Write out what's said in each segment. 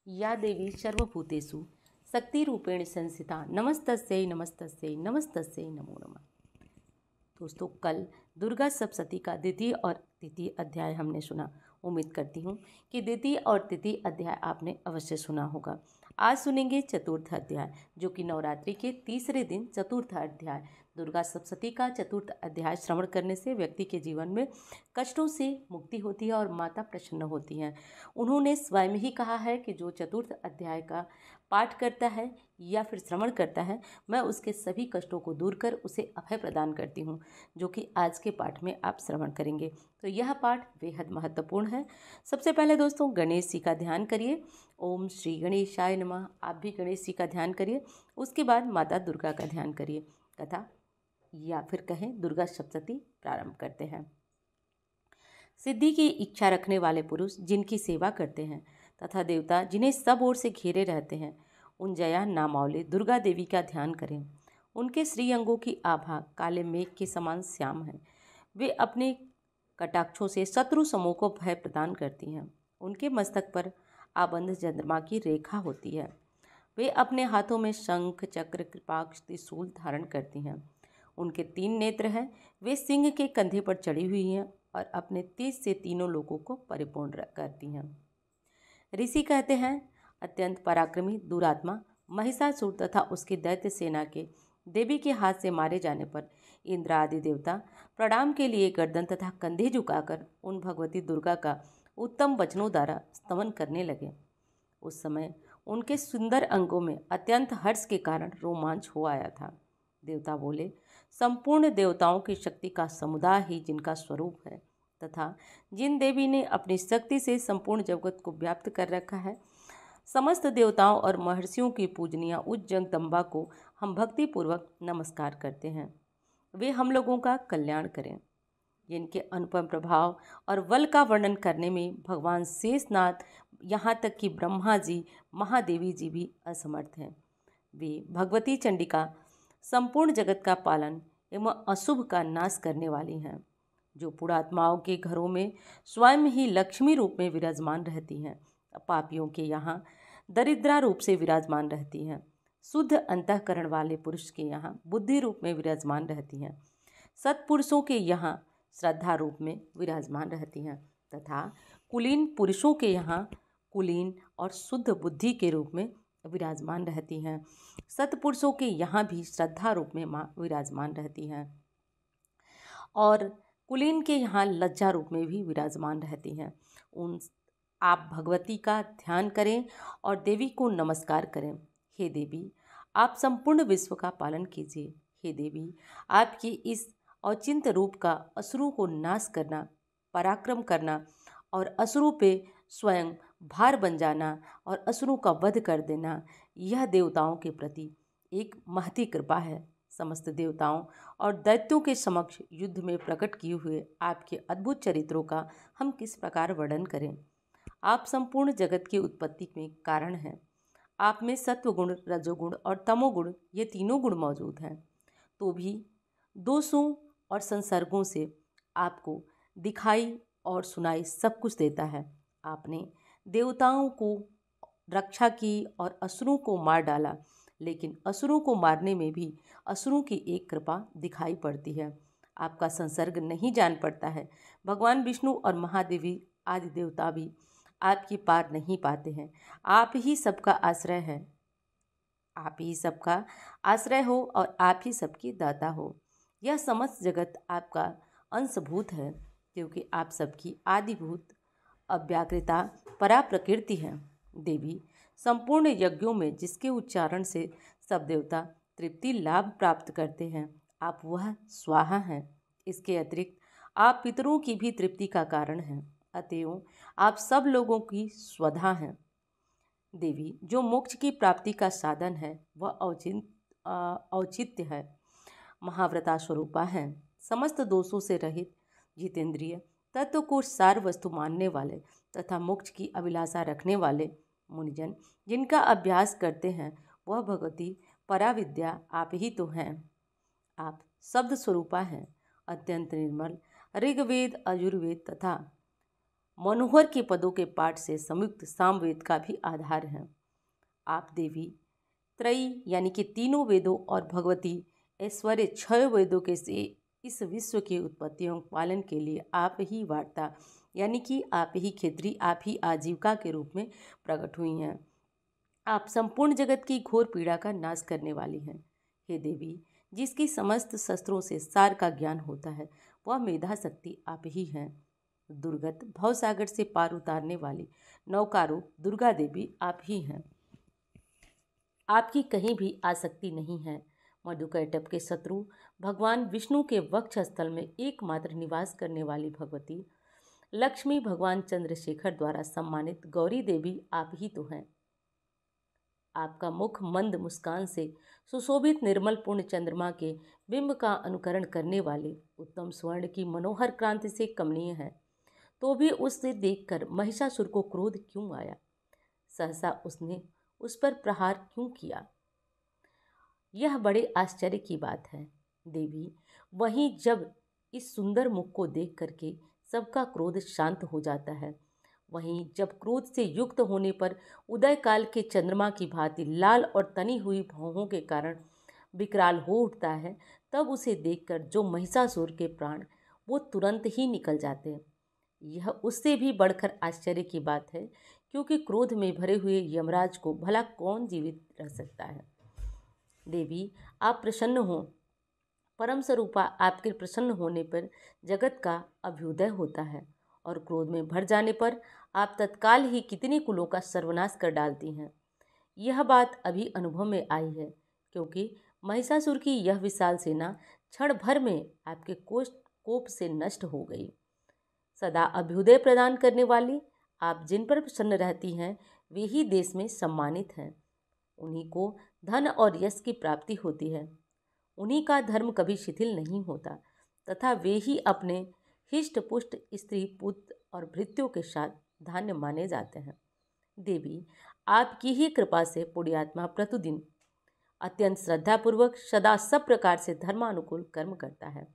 या देवी सर्वभूतेषु शक्तिरूपेण संस्थिता नमस्तस्यै नमस्तस्यै नमस्तस्यै नमो नमः। दोस्तों, कल दुर्गा सप्तशती का द्वितीय और तृतीय अध्याय हमने सुना। उम्मीद करती हूँ कि द्वितीय और तृतीय अध्याय आपने अवश्य सुना होगा। आज सुनेंगे चतुर्थ अध्याय, जो कि नवरात्रि के तीसरे दिन चतुर्थ अध्याय। दुर्गा सप्तशती का चतुर्थ अध्याय श्रवण करने से व्यक्ति के जीवन में कष्टों से मुक्ति होती है और माता प्रसन्न होती हैं। उन्होंने स्वयं ही कहा है कि जो चतुर्थ अध्याय का पाठ करता है या फिर श्रवण करता है, मैं उसके सभी कष्टों को दूर कर उसे अभय प्रदान करती हूँ, जो कि आज के पाठ में आप श्रवण करेंगे। तो यह पाठ बेहद महत्वपूर्ण है। सबसे पहले दोस्तों, गणेश जी का ध्यान करिए। ओम श्री गणेशाय नमः। आप भी गणेश जी का ध्यान करिए। उसके बाद माता दुर्गा का ध्यान करिए। कथा या फिर कहें दुर्गा सप्तशती प्रारंभ करते हैं। सिद्धि की इच्छा रखने वाले पुरुष जिनकी सेवा करते हैं तथा देवता जिन्हें सब ओर से घेरे रहते हैं, उन जया नामावली दुर्गा देवी का ध्यान करें। उनके श्री अंगों की आभा काले मेघ के समान श्याम है। वे अपने कटाक्षों से शत्रु समूह को भय प्रदान करती हैं। उनके मस्तक पर आबंध चंद्रमा की रेखा होती है। वे अपने हाथों में शंख चक्र कृपाक्ष त्रिशूल धारण करती हैं। उनके 3 नेत्र हैं। वे सिंह के कंधे पर चढ़ी हुई हैं और अपने तेज से तीनों लोगों को परिपूर्ण करती हैं। ऋषि कहते हैं, अत्यंत पराक्रमी दुरात्मा महिषासुर तथा उसकी दैत्य सेना के देवी के हाथ से मारे जाने पर इंद्र आदि देवता प्रणाम के लिए गर्दन तथा कंधे झुकाकर उन भगवती दुर्गा का उत्तम वचनों द्वारा स्तवन करने लगे। उस समय उनके सुंदर अंगों में अत्यंत हर्ष के कारण रोमांच हो आया था। देवता बोले, संपूर्ण देवताओं की शक्ति का समुदाय ही जिनका स्वरूप है तथा जिन देवी ने अपनी शक्ति से संपूर्ण जगत को व्याप्त कर रखा है, समस्त देवताओं और महर्षियों की पूजनीय उच्च जगदम्बा को हम भक्तिपूर्वक नमस्कार करते हैं। वे हम लोगों का कल्याण करें। जिनके अनुपम प्रभाव और बल का वर्णन करने में भगवान शेषनाथ, यहाँ तक कि ब्रह्मा जी, महादेवी जी भी असमर्थ हैं। वे भगवती चंडिका संपूर्ण जगत का पालन एवं अशुभ का नाश करने वाली हैं, जो पुणात्माओं के घरों में स्वयं ही लक्ष्मी रूप में विराजमान रहती हैं। पापियों के यहाँ दरिद्रा रूप से विराजमान रहती हैं। शुद्ध अंतःकरण वाले पुरुष के यहाँ बुद्धि रूप में विराजमान रहती हैं। सत्पुरुषों के यहाँ श्रद्धा रूप में विराजमान रहती हैं तथा कुलीन पुरुषों के यहाँ कुलीन और शुद्ध बुद्धि के रूप में विराजमान रहती हैं। सत्पुरुषों के यहाँ भी श्रद्धा रूप में माँ विराजमान रहती हैं और कुलीन के यहाँ लज्जा रूप में भी विराजमान रहती हैं। उन आप भगवती का ध्यान करें और देवी को नमस्कार करें। हे देवी, आप संपूर्ण विश्व का पालन कीजिए। हे देवी, आपकी इस औचित्य रूप का असुरों को नाश करना, पराक्रम करना और असुरों पे स्वयं भार बन जाना और असुरों का वध कर देना, यह देवताओं के प्रति एक महती कृपा है। समस्त देवताओं और दैत्यों के समक्ष युद्ध में प्रकट किए हुए आपके अद्भुत चरित्रों का हम किस प्रकार वर्णन करें। आप संपूर्ण जगत की उत्पत्ति में कारण हैं। आप में सत्वगुण, रजोगुण और तमोगुण, ये तीनों गुण मौजूद हैं, तो भी दोषों और संसर्गों से आपको दिखाई और सुनाई सब कुछ देता है। आपने देवताओं को रक्षा की और असुरों को मार डाला, लेकिन असुरों को मारने में भी असुरों की एक कृपा दिखाई पड़ती है। आपका संसर्ग नहीं जान पड़ता है। भगवान विष्णु और महादेवी आदि देवता भी आपकी पार नहीं पाते हैं। आप ही सबका आश्रय है। आप ही सबका आश्रय हो और आप ही सबकी दाता हो। यह समस्त जगत आपका अंशभूत है, क्योंकि आप सबकी आदिभूत अव्याकृता परा प्रकृति है। देवी, संपूर्ण यज्ञों में जिसके उच्चारण से सब देवता तृप्ति लाभ प्राप्त करते हैं, आप वह स्वाहा हैं। इसके अतिरिक्त आप पितरों की भी तृप्ति का कारण हैं। अतएव आप सब लोगों की स्वधा हैं। देवी, जो मोक्ष की प्राप्ति का साधन है, वह औचित्य है, महाव्रता स्वरूपा है। समस्त दोषों से रहित, जितेंद्रिय, तत्व को सार वस्तु मानने वाले तथा मोक्ष की अभिलाषा रखने वाले मुनिजन जिनका अभ्यास करते हैं, वह भगवती पराविद्या आप ही तो हैं। आप शब्द स्वरूपा हैं, अत्यंत निर्मल। ऋग्वेद, यजुर्वेद तथा मनोहर के पदों के पाठ से संयुक्त सामवेद का भी आधार है। आप देवी त्रयी यानी कि तीनों वेदों और भगवती ऐश्वर्य 6 वेदों के से इस विश्व की उत्पत्ति एवं पालन के लिए आप ही वार्ता यानी कि आप ही खेत्री, आप ही आजीविका के रूप में प्रकट हुई हैं। आप संपूर्ण जगत की घोर पीड़ा का नाश करने वाली हैं। हे देवी, जिसकी समस्त शस्त्रों से सार का ज्ञान होता है, वह मेधा शक्ति आप ही हैं। दुर्गत भवसागर से पार उतारने वाली नौकारूप दुर्गा देवी आप ही हैं। आपकी कहीं भी आसक्ति नहीं है। मधुकैटभ के शत्रु भगवान विष्णु के वक्ष स्थल में एकमात्र निवास करने वाली भगवती लक्ष्मी भगवान चंद्रशेखर द्वारा सम्मानित गौरी देवी आप ही तो हैं। आपका मुख मंद मुस्कान से सुशोभित निर्मल पूर्ण चंद्रमा के बिंब का अनुकरण करने वाले उत्तम स्वर्ण की मनोहर क्रांति से कमनीय है। तो भी उससे देखकर महिषासुर को क्रोध क्यों आया? सहसा उसने उस पर प्रहार क्यों किया? यह बड़े आश्चर्य की बात है देवी। वहीं जब इस सुंदर मुख को देख करके सबका क्रोध शांत हो जाता है, वहीं जब क्रोध से युक्त होने पर उदय काल के चंद्रमा की भांति लाल और तनी हुई भौहों के कारण विकराल हो उठता है, तब उसे देखकर जो महिषासुर के प्राण वो तुरंत ही निकल जाते हैं। यह उससे भी बढ़कर आश्चर्य की बात है, क्योंकि क्रोध में भरे हुए यमराज को भला कौन जीवित रह सकता है। देवी, आप प्रसन्न हो। परम स्वरूपा आपके प्रसन्न होने पर जगत का अभ्युदय होता है, और क्रोध में भर जाने पर आप तत्काल ही कितने कुलों का सर्वनाश कर डालती हैं। यह बात अभी अनुभव में आई है, क्योंकि महिषासुर की यह विशाल सेना क्षण भर में आपके कोप से नष्ट हो गई। सदा अभ्युदय प्रदान करने वाली आप जिन पर प्रसन्न रहती हैं, वे ही देश में सम्मानित हैं। उन्हीं को धन और यश की प्राप्ति होती है। उन्हीं का धर्म कभी शिथिल नहीं होता, तथा वे ही अपने हिष्ट पुष्ट स्त्री पुत्र और भृत्यों के साथ धान्य माने जाते हैं। देवी, आपकी ही कृपा से पुण्यात्मा प्रतिदिन अत्यंत श्रद्धापूर्वक सदा सब प्रकार से धर्मानुकूल कर्म करता है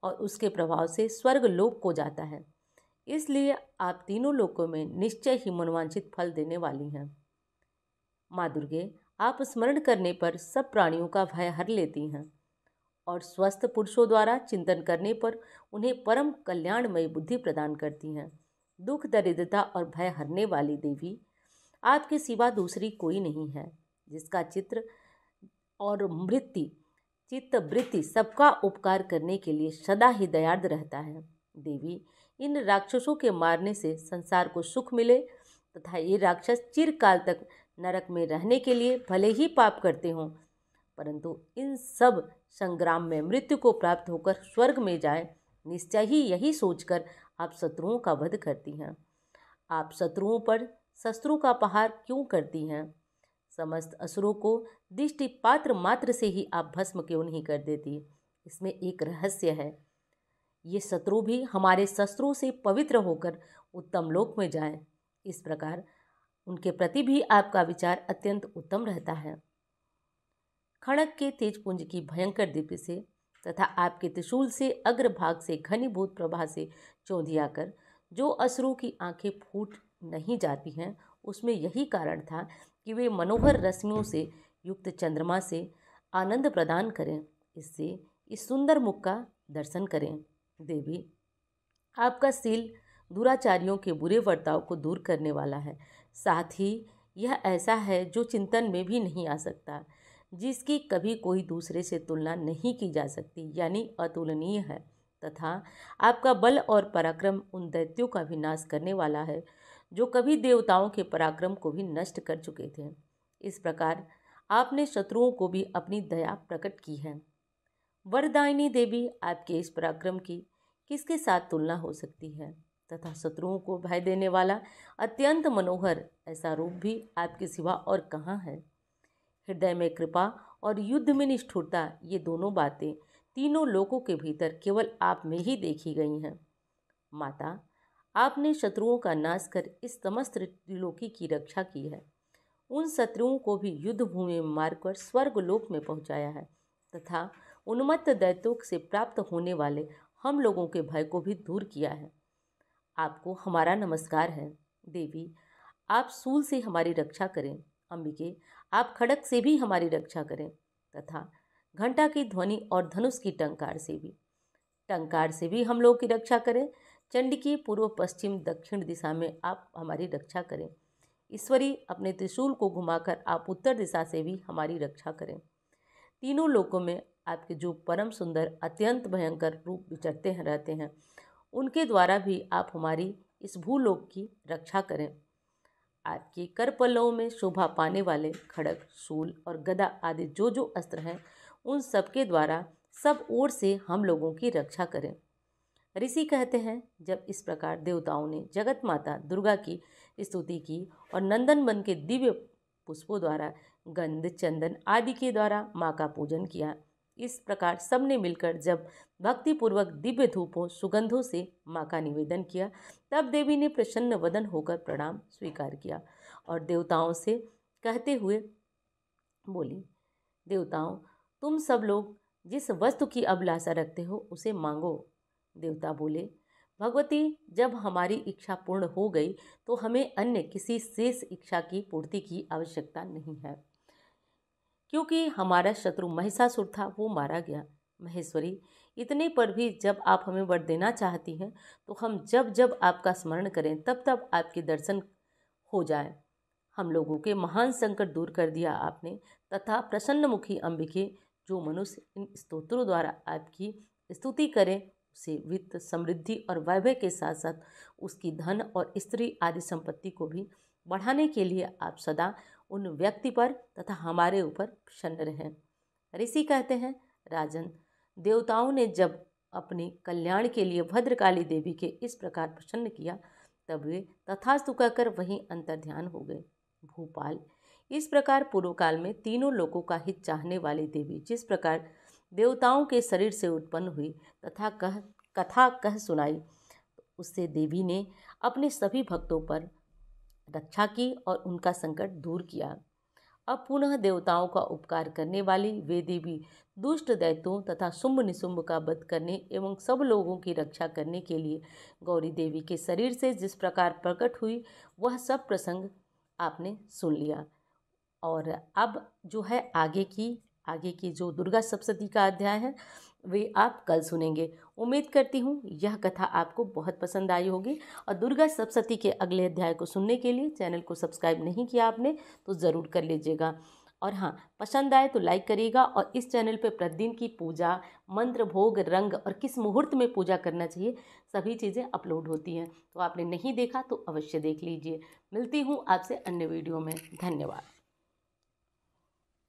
और उसके प्रभाव से स्वर्ग लोक को जाता है। इसलिए आप तीनों लोकों में निश्चय ही मनोवांछित फल देने वाली हैं। माँ दुर्गे, आप स्मरण करने पर सब प्राणियों का भय हर लेती हैं और स्वस्थ पुरुषों द्वारा चिंतन करने पर उन्हें परम कल्याणमयी बुद्धि प्रदान करती हैं। दुख दरिद्रता और भय हरने वाली देवी, आपके सिवा दूसरी कोई नहीं है, जिसका चित्त वृत्ति सबका उपकार करने के लिए सदा ही दयार्द रहता है। देवी, इन राक्षसों के मारने से संसार को सुख मिले तथा ये राक्षस चिरकाल तक नरक में रहने के लिए भले ही पाप करते हों, परंतु इन सब संग्राम में मृत्यु को प्राप्त होकर स्वर्ग में जाए, निश्चय ही यही सोचकर आप शत्रुओं का वध करती हैं। आप शत्रुओं पर शस्त्रों का प्रहार क्यों करती हैं? समस्त असुरों को दृष्टि पात्र मात्र से ही आप भस्म क्यों नहीं कर देती? इसमें एक रहस्य है। ये शत्रु भी हमारे शस्त्रों से पवित्र होकर उत्तम लोक में जाएं। इस प्रकार उनके प्रति भी आपका विचार अत्यंत उत्तम रहता है। खड़ग के तेजपुंज की भयंकर दीप्ति से तथा आपके त्रिशूल से अग्रभाग से घनीभूत प्रभा से चौंधिया कर जो असुरों की आंखें फूट नहीं जाती हैं, उसमें यही कारण था कि वे मनोहर रश्मियों से युक्त चंद्रमा से आनंद प्रदान करें, इससे इस सुंदर मुख का दर्शन करें। देवी, आपका शील दुराचारियों के बुरे बर्ताव को दूर करने वाला है, साथ ही यह ऐसा है जो चिंतन में भी नहीं आ सकता, जिसकी कभी कोई दूसरे से तुलना नहीं की जा सकती, यानी अतुलनीय है। तथा आपका बल और पराक्रम उन दैत्यों का भी नाश करने वाला है जो कभी देवताओं के पराक्रम को भी नष्ट कर चुके थे। इस प्रकार आपने शत्रुओं को भी अपनी दया प्रकट की है। वरदायिनी देवी, आपके इस पराक्रम की किसके साथ तुलना हो सकती है? तथा शत्रुओं को भय देने वाला अत्यंत मनोहर ऐसा रूप भी आपके सिवा और कहाँ है? हृदय में कृपा और युद्ध में निष्ठुरता, ये दोनों बातें तीनों लोकों के भीतर केवल आप में ही देखी गई हैं। माता, आपने शत्रुओं का नाश कर इस समस्त त्रिलोकी की रक्षा की है। उन शत्रुओं को भी युद्ध भूमि में मारकर स्वर्ग लोक में पहुंचाया है तथा उन्मत्त दैत्यों से प्राप्त होने वाले हम लोगों के भय को भी दूर किया है। आपको हमारा नमस्कार है। देवी, आप शूल से हमारी रक्षा करें। अंबिके, आप खड़ग से भी हमारी रक्षा करें तथा घंटा की ध्वनि और धनुष की टंकार से भी हम लोगों की रक्षा करें। चंडिकी, पूर्व पश्चिम दक्षिण दिशा में आप हमारी रक्षा करें। ईश्वरी, अपने त्रिशूल को घुमाकर आप उत्तर दिशा से भी हमारी रक्षा करें। तीनों लोकों में आपके जो परम सुंदर अत्यंत भयंकर रूप विचरते हैं रहते हैं, उनके द्वारा भी आप हमारी इस भूलोक की रक्षा करें। आपके कर पल्लवों में शोभा पाने वाले खड़ग, शूल और गदा आदि जो जो अस्त्र हैं, उन सबके द्वारा सब ओर से हम लोगों की रक्षा करें। ऋषि कहते हैं, जब इस प्रकार देवताओं ने जगत माता दुर्गा की स्तुति की और नंदन वन के दिव्य पुष्पों द्वारा, गंध, चंदन आदि के द्वारा माँ का पूजन किया, इस प्रकार सबने मिलकर जब भक्तिपूर्वक दिव्य धूपों सुगंधों से माँ का निवेदन किया, तब देवी ने प्रसन्न वदन होकर प्रणाम स्वीकार किया और देवताओं से कहते हुए बोली, देवताओं, तुम सब लोग जिस वस्तु की अभिलाषा रखते हो उसे मांगो। देवता बोले, भगवती, जब हमारी इच्छा पूर्ण हो गई तो हमें अन्य किसी शेष इच्छा की पूर्ति की आवश्यकता नहीं है, क्योंकि हमारा शत्रु महिषासुर था, वो मारा गया। महेश्वरी, इतने पर भी जब आप हमें वर देना चाहती हैं तो हम जब जब आपका स्मरण करें तब तब आपके दर्शन हो जाए। हम लोगों के महान संकट दूर कर दिया आपने तथा प्रसन्नमुखी अंबिके, जो मनुष्य इन स्तोत्रों द्वारा आपकी स्तुति करें उसे वित्त, समृद्धि और वैभव के साथ साथ उसकी धन और स्त्री आदि संपत्ति को भी बढ़ाने के लिए आप सदा उन व्यक्ति पर तथा हमारे ऊपर प्रसन्न रहें। ऋषि कहते हैं, राजन, देवताओं ने जब अपने कल्याण के लिए भद्रकाली देवी के इस प्रकार प्रसन्न किया, तब वे तथास्तु कहकर वहीं अंतर्ध्यान हो गए। भूपाल, इस प्रकार पूर्व काल में तीनों लोगों का हित चाहने वाली देवी जिस प्रकार देवताओं के शरीर से उत्पन्न हुई तथा कथा कह सुनाई, उससे देवी ने अपने सभी भक्तों पर रक्षा की और उनका संकट दूर किया। अब पुनः देवताओं का उपकार करने वाली वे देवी दुष्ट दैत्यों तथा शुंभ निशुंभ का वध करने एवं सब लोगों की रक्षा करने के लिए गौरी देवी के शरीर से जिस प्रकार प्रकट हुई, वह सब प्रसंग आपने सुन लिया। और अब जो है आगे की जो दुर्गा सप्तशती का अध्याय है वे आप कल सुनेंगे। उम्मीद करती हूँ यह कथा आपको बहुत पसंद आई होगी और दुर्गा सप्तशती के अगले अध्याय को सुनने के लिए चैनल को सब्सक्राइब नहीं किया आपने तो ज़रूर कर लीजिएगा। और हाँ, पसंद आए तो लाइक करिएगा और इस चैनल पे प्रतिदिन की पूजा, मंत्र, भोग, रंग और किस मुहूर्त में पूजा करना चाहिए सभी चीज़ें अपलोड होती हैं, तो आपने नहीं देखा तो अवश्य देख लीजिए। मिलती हूँ आपसे अन्य वीडियो में। धन्यवाद।